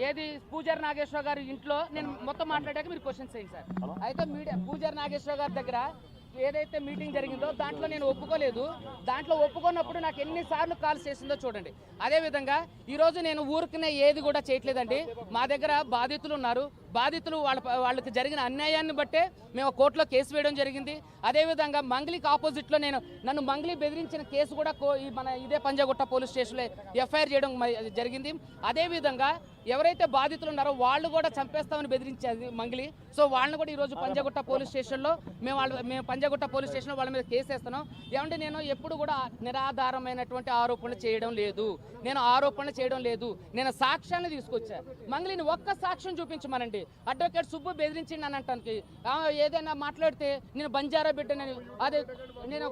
ఏది పూజారి నాగేశ్వర గారి ఇంట్లో నేను మొత్తం మాట్లాడాక మీరు క్వశ్చన్స్ చేయండి సార్. అయితే మీడియా పూజారి నాగేశ్వర గారి దగ్గర ఏదైతే మీటింగ్ జరిగిందో దాంట్లో నేను ఒప్పుకోలేదు. దాంట్లో ఒప్పుకున్నప్పుడు నాకు ఎన్నిసార్లు కాల్స్ చేసిందో చూడండి. అదేవిధంగా ఈరోజు నేను ఊరికనే ఏది కూడా చేయట్లేదండి. మా దగ్గర బాధితులు ఉన్నారు. బాధితులు వాళ్ళకి జరిగిన అన్యాయాన్ని బట్టే మేము కోర్టులో కేసు వేయడం జరిగింది. అదేవిధంగా మంగళికి ఆపోజిట్లో నన్ను మంగళి బెదిరించిన కేసు కూడా మన ఇదే పంజాగుట్ట పోలీస్ స్టేషన్లో ఎఫ్ఐఆర్ చేయడం జరిగింది. అదేవిధంగా ఎవరైతే బాధితులు ఉన్నారో వాళ్ళు కూడా చంపేస్తామని బెదిరించేది మంగళి. సో వాళ్ళని కూడా ఈరోజు పంజాగుట్ట పోలీస్ స్టేషన్లో మేము పంజాగుట్ట పోలీస్ స్టేషన్లో వాళ్ళ మీద కేసు వేస్తున్నాం. ఏమంటే నేను ఎప్పుడు కూడా నిరాధారమైనటువంటి ఆరోపణలు చేయడం లేదు. నేను సాక్ష్యాన్ని తీసుకొచ్చా. మంగళిని ఒక్క సాక్ష్యం చూపించమనండి. అడ్వకేట్ సుబ్బు బెదిరించింది అని అంటానికి ఏదైనా మాట్లాడితే నేను బంజారా బిడ్డనని అదే నేను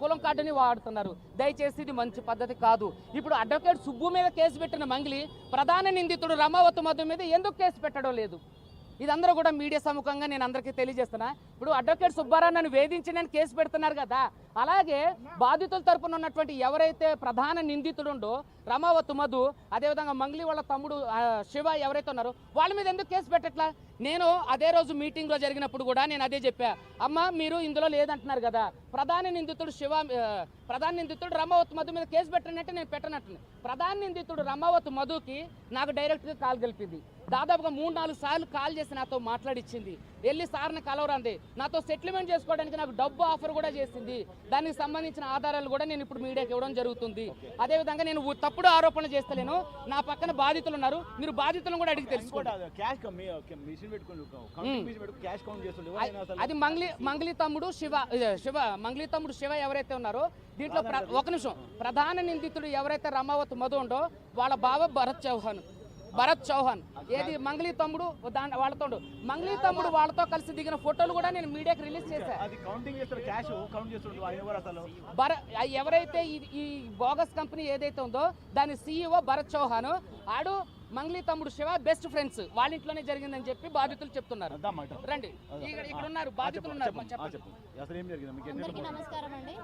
కులం కార్డుని వాడుతున్నారు. దయచేసి ఇది మంచి పద్ధతి కాదు. ఇప్పుడు అడ్వకేట్ సుబ్బు మీద కేసు పెట్టిన మంగళి ప్రధాన నిందితుడు రమావతి మధు మీద ఎందుకు కేసు పెట్టడం లేదు? ఇదందరూ కూడా మీడియా సముఖంగా నేను అందరికీ తెలియజేస్తున్నా. ఇప్పుడు అడ్వకేట్ సుబ్బారావు నన్ను వేధించి నేను కేసు పెడుతున్నారు కదా, అలాగే బాధితుల తరపున ఉన్నటువంటి ఎవరైతే ప్రధాన నిందితుడుండో రమావతి మధు, అదేవిధంగా మంగళి వాళ్ళ తమ్ముడు శివ ఎవరైతే ఉన్నారో వాళ్ళ మీద ఎందుకు కేసు పెట్టట్లా? నేను అదే రోజు మీటింగ్లో జరిగినప్పుడు కూడా నేను అదే చెప్పా. అమ్మ మీరు ఇందులో లేదంటున్నారు కదా, ప్రధాన నిందితుడు రమావతి మధు మీద కేసు పెట్టనంటే నేను పెట్టనట్టు. ప్రధాన నిందితుడు రమావతి మధుకి నాకు డైరెక్ట్గా కాల్ కలిపింది. దాదాపుగా 3-4 సార్లు కాల్ చేసి నాతో మాట్లాడిచ్చింది. వెళ్ళి సార్ని కలవరంది. నాతో సెటిల్మెంట్ చేసుకోవడానికి నాకు డబ్బు ఆఫర్ కూడా చేసింది. దానికి సంబంధించిన ఆధారాలు కూడా నేను ఇప్పుడు మీడియాకి ఇవ్వడం జరుగుతుంది. అదేవిధంగా నేను తప్పుడు ఆరోపణలు చేస్తలేను. నా పక్కన బాధితులు ఉన్నారు. మీరు బాధితులను కూడా అడిగి తెలుసుకోండి. అది మంగళి తమ్ముడు శివ ఎవరైతే ఉన్నారో దీంట్లో ఒక నిమిషం, ప్రధాన నిందితుడు ఎవరైతే రమావతి మధు ఉండో వాళ్ళ బావ భరత్ చౌహాన్ ఏది మంగళి తమ్ముడు వాళ్ళతో మంగళి తమ్ముడు వాళ్ళతో కలిసి దిగిన ఫోటోలు కూడా నేను మీడియాకి రిలీజ్ చేశాను. ఎవరైతే ఈ బోగస్ కంపెనీ ఏదైతే ఉందో దాని CEO భరత్ చౌహాన్ ఆడు మంగళి తమ్ముడు శివ బెస్ట్ ఫ్రెండ్స్. వాళ్ళ ఇంట్లోనే జరిగిందని చెప్పి బాధితులు చెప్తున్నారు. రండి, ఇక్కడ ఉన్నారు బాధితులు ఉన్నారు. నమస్కారం అండి.